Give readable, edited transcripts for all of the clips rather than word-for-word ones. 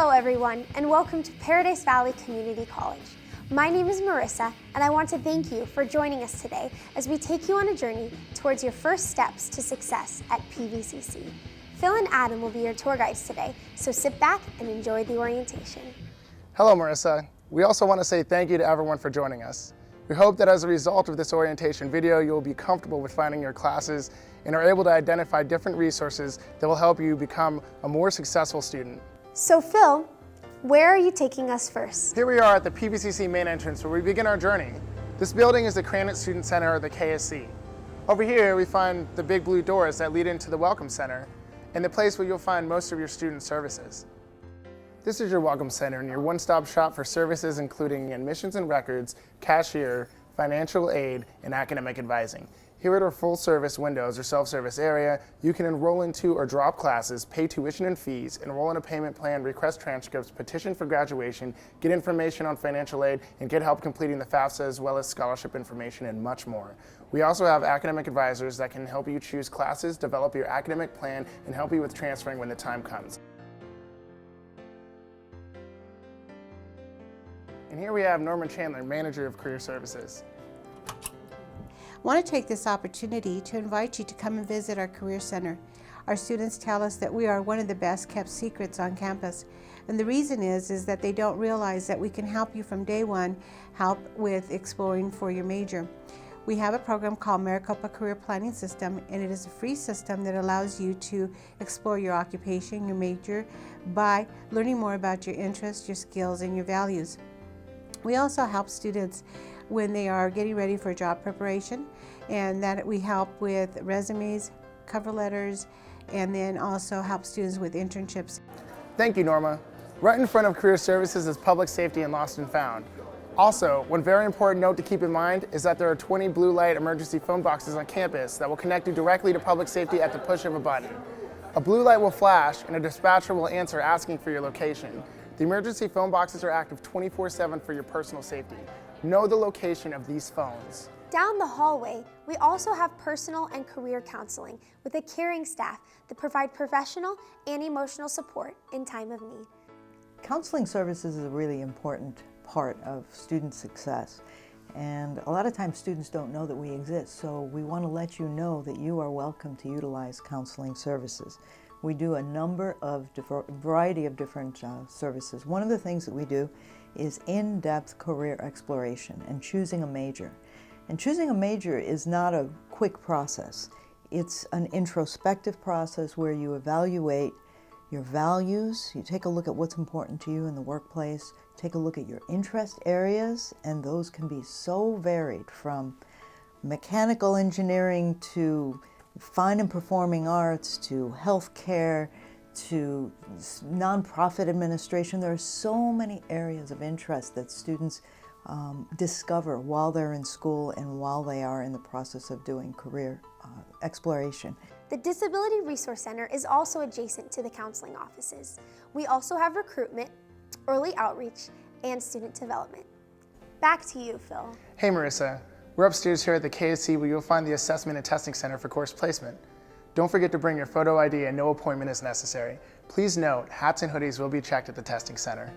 Hello everyone, and welcome to Paradise Valley Community College. My name is Marissa, and I want to thank you for joining us today as we take you on a journey towards your first steps to success at PVCC. Phil and Adam will be your tour guides today, so sit back and enjoy the orientation. Hello Marissa. We also want to say thank you to everyone for joining us. We hope that as a result of this orientation video, you will be comfortable with finding your classes and are able to identify different resources that will help you become a more successful student. So Phil, where are you taking us first? Here we are at the PVCC Main Entrance where we begin our journey. This building is the Credit Student Center, or the KSC. Over here we find the big blue doors that lead into the Welcome Center and the place where you'll find most of your student services. This is your Welcome Center and your one-stop shop for services including admissions and records, cashier, financial aid, and academic advising. Here at our full-service windows or self-service area, you can enroll into or drop classes, pay tuition and fees, enroll in a payment plan, request transcripts, petition for graduation, get information on financial aid, and get help completing the FAFSA as well as scholarship information and much more. We also have academic advisors that can help you choose classes, develop your academic plan, and help you with transferring when the time comes. And here we have Norman Chandler, Manager of Career Services. I want to take this opportunity to invite you to come and visit our Career Center. Our students tell us that we are one of the best kept secrets on campus. And the reason is that they don't realize that we can help you from day one, help with exploring for your major. We have a program called Maricopa Career Planning System, and it is a free system that allows you to explore your occupation, your major, by learning more about your interests, your skills, and your values. We also help students when they are getting ready for job preparation, and that we help with resumes, cover letters, and then also help students with internships. Thank you, Norma. Right in front of Career Services is Public Safety and Lost and Found. Also, one very important note to keep in mind is that there are 20 blue light emergency phone boxes on campus that will connect you directly to public safety at the push of a button. A blue light will flash and a dispatcher will answer asking for your location. The emergency phone boxes are active 24/7 for your personal safety. Know the location of these phones. Down the hallway, we also have personal and career counseling with a caring staff that provide professional and emotional support in time of need. Counseling services is a really important part of student success, and a lot of times students don't know that we exist, so we want to let you know that you are welcome to utilize counseling services. We do a number of variety of different services. One of the things that we do is in-depth career exploration and choosing a major. And choosing a major is not a quick process. It's an introspective process where you evaluate your values, you take a look at what's important to you in the workplace, take a look at your interest areas, and those can be so varied, from mechanical engineering to fine and performing arts to healthcare to nonprofit administration. There are so many areas of interest that students discover while they're in school and while they are in the process of doing career exploration. The Disability Resource Center is also adjacent to the counseling offices. We also have recruitment, early outreach, and student development. Back to you, Phil. Hey Marissa, we're upstairs here at the KSC where you'll find the Assessment and Testing Center for course placement. Don't forget to bring your photo ID and no appointment is necessary. Please note, hats and hoodies will be checked at the testing center.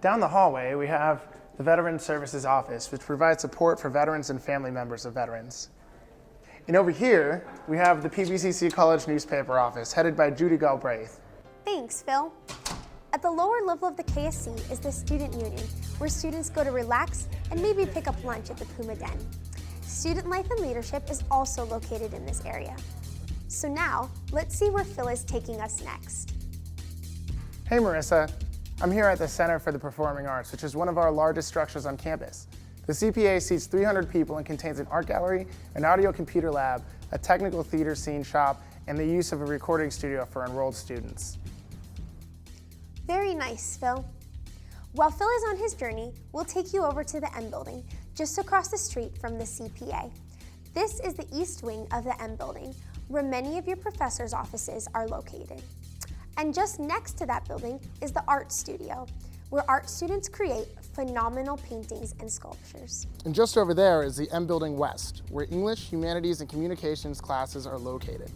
Down the hallway, we have the Veteran Services Office, which provides support for veterans and family members of veterans. And over here, we have the PVCC College Newspaper Office, headed by Judy Galbraith. Thanks, Phil. At the lower level of the KSC is the Student Union, where students go to relax and maybe pick up lunch at the Puma Den. Student Life and Leadership is also located in this area. So now, let's see where Phil is taking us next. Hey Marissa, I'm here at the Center for the Performing Arts, which is one of our largest structures on campus. The CPA seats 300 people and contains an art gallery, an audio computer lab, a technical theater scene shop, and the use of a recording studio for enrolled students. Very nice, Phil. While Phil is on his journey, we'll take you over to the M Building, just across the street from the CPA. This is the east wing of the M Building, where many of your professors' offices are located. And just next to that building is the art studio, where art students create phenomenal paintings and sculptures. And just over there is the M Building West, where English, Humanities, and Communications classes are located.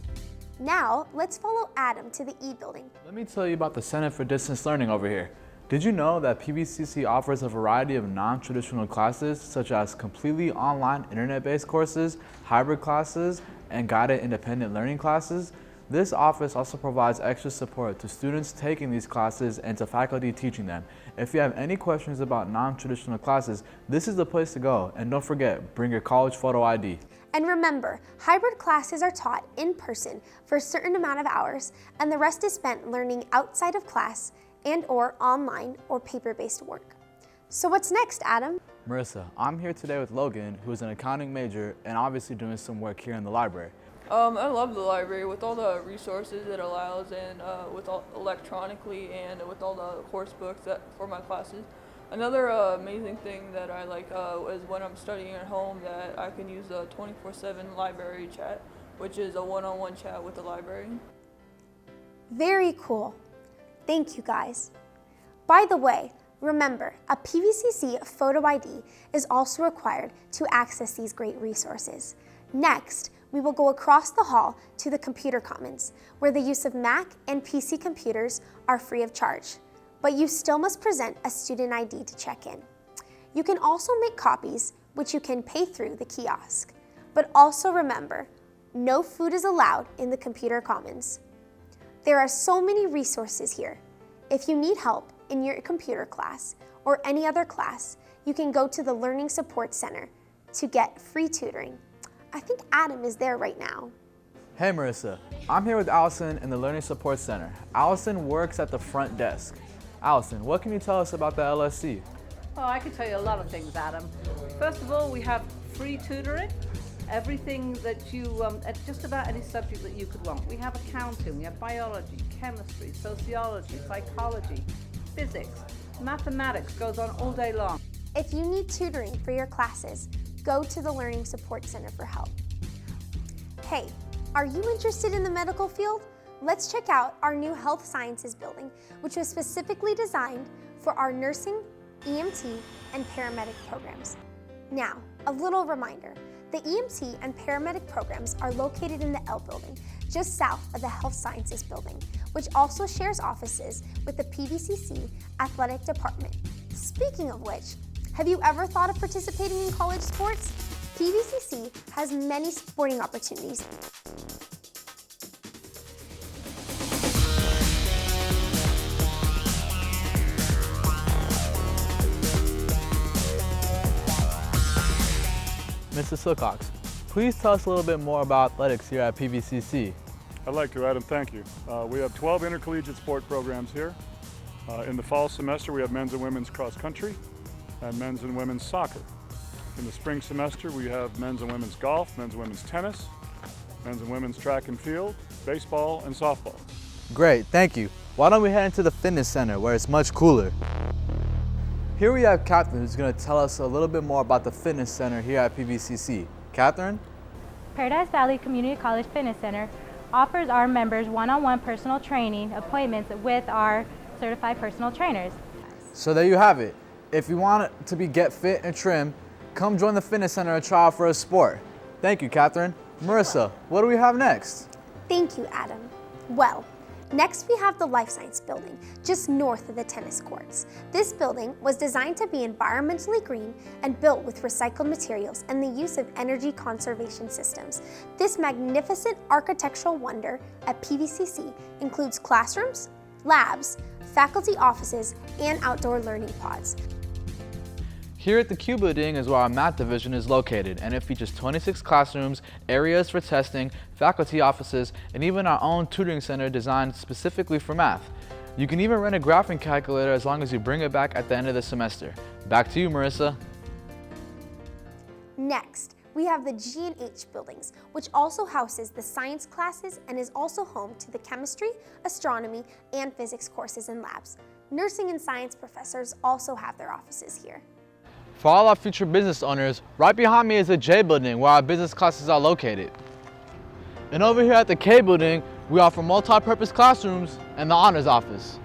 Now, let's follow Adam to the E Building. Let me tell you about the Center for Distance Learning over here. Did you know that PVCC offers a variety of non-traditional classes, such as completely online internet-based courses, hybrid classes, and guided independent learning classes? This office also provides extra support to students taking these classes and to faculty teaching them. If you have any questions about non-traditional classes, this is the place to go. And don't forget, bring your college photo ID. And remember, hybrid classes are taught in person for a certain amount of hours, and the rest is spent learning outside of class and/or online or paper-based work. So what's next, Adam? Marissa, I'm here today with Logan, who is an accounting major and obviously doing some work here in the library. I love the library with all the resources it allows, and with all electronically, and with all the course books for my classes. Another amazing thing that I like is when I'm studying at home that I can use the 24/7 library chat, which is a one-on-one chat with the librarian. Very cool. Thank you, guys. By the way, remember, a PVCC photo ID is also required to access these great resources. Next, we will go across the hall to the Computer Commons, where the use of Mac and PC computers are free of charge, but you still must present a student ID to check in. You can also make copies, which you can pay through the kiosk. But also remember, no food is allowed in the Computer Commons. There are so many resources here. If you need help in your computer class or any other class, you can go to the Learning Support Center to get free tutoring. I think Adam is there right now. Hey Marissa, I'm here with Allison in the Learning Support Center. Allison works at the front desk. Allison, what can you tell us about the LSC? Oh, I can tell you a lot of things, Adam. First of all, we have free tutoring. Everything that you, at just about any subject that you could want. We have accounting, we have biology, chemistry, sociology, psychology, physics, mathematics, goes on all day long. If you need tutoring for your classes, go to the Learning Support Center for help. Hey, are you interested in the medical field? Let's check out our new Health Sciences building, which was specifically designed for our nursing, EMT, and paramedic programs. Now, a little reminder. The EMT and paramedic programs are located in the L building, just south of the Health Sciences building, which also shares offices with the PVCC athletic department. Speaking of which, have you ever thought of participating in college sports? PVCC has many sporting opportunities. Mr. Silcox, please tell us a little bit more about athletics here at PVCC. I'd like to, Adam, thank you. We have 12 intercollegiate sport programs here. In the fall semester, we have men's and women's cross country and men's and women's soccer. In the spring semester, we have men's and women's golf, men's and women's tennis, men's and women's track and field, baseball, and softball. Great, thank you. Why don't we head into the fitness center where it's much cooler? Here we have Catherine, who's going to tell us a little bit more about the fitness center here at PVCC. Catherine? Paradise Valley Community College Fitness Center offers our members one-on-one personal training appointments with our certified personal trainers. So there you have it. If you want to get fit and trim, come join the fitness center and try out for a sport. Thank you, Catherine. Marissa, what do we have next? Thank you, Adam. Well, next we have the Life Science building, just north of the tennis courts. This building was designed to be environmentally green and built with recycled materials and the use of energy conservation systems. This magnificent architectural wonder at PVCC includes classrooms, labs, faculty offices, and outdoor learning pods. Here at the Q Building is where our math division is located, and it features 26 classrooms, areas for testing, faculty offices, and even our own tutoring center designed specifically for math. You can even rent a graphing calculator as long as you bring it back at the end of the semester. Back to you, Marissa. Next, we have the G&H buildings, which also houses the science classes and is also home to the chemistry, astronomy, and physics courses and labs. Nursing and science professors also have their offices here. For all our future business owners, right behind me is the J Building where our business classes are located. And over here at the K Building, we offer multi-purpose classrooms and the honors office.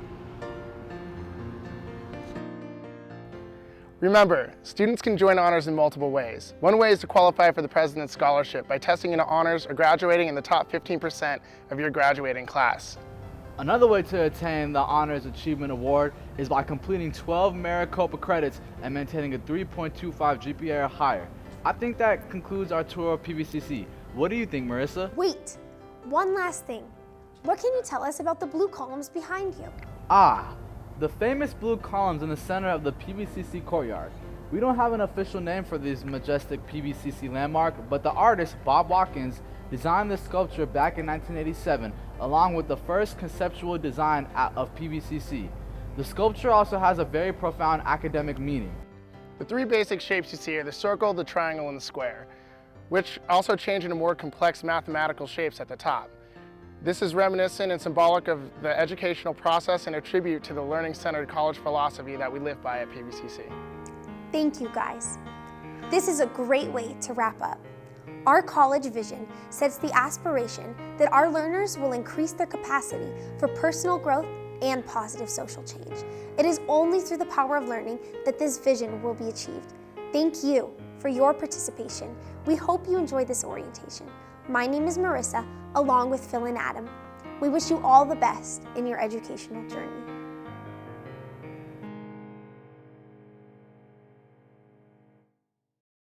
Remember, students can join honors in multiple ways. One way is to qualify for the President's Scholarship by testing into honors or graduating in the top 15% of your graduating class. Another way to attain the Honors Achievement Award is by completing 12 Maricopa credits and maintaining a 3.25 GPA or higher. I think that concludes our tour of PVCC. What do you think, Marissa? Wait, one last thing. What can you tell us about the blue columns behind you? The famous blue columns in the center of the PVCC courtyard. We don't have an official name for this majestic PVCC landmark, but the artist, Bob Watkins, designed this sculpture back in 1987, along with the first conceptual design of PVCC. The sculpture also has a very profound academic meaning. The three basic shapes you see are the circle, the triangle, and the square, which also change into more complex mathematical shapes at the top. This is reminiscent and symbolic of the educational process and a tribute to the learning-centered college philosophy that we live by at PVCC. Thank you, guys. This is a great way to wrap up. Our college vision sets the aspiration that our learners will increase their capacity for personal growth and positive social change. It is only through the power of learning that this vision will be achieved. Thank you for your participation. We hope you enjoyed this orientation. My name is Marissa, along with Phil and Adam. We wish you all the best in your educational journey.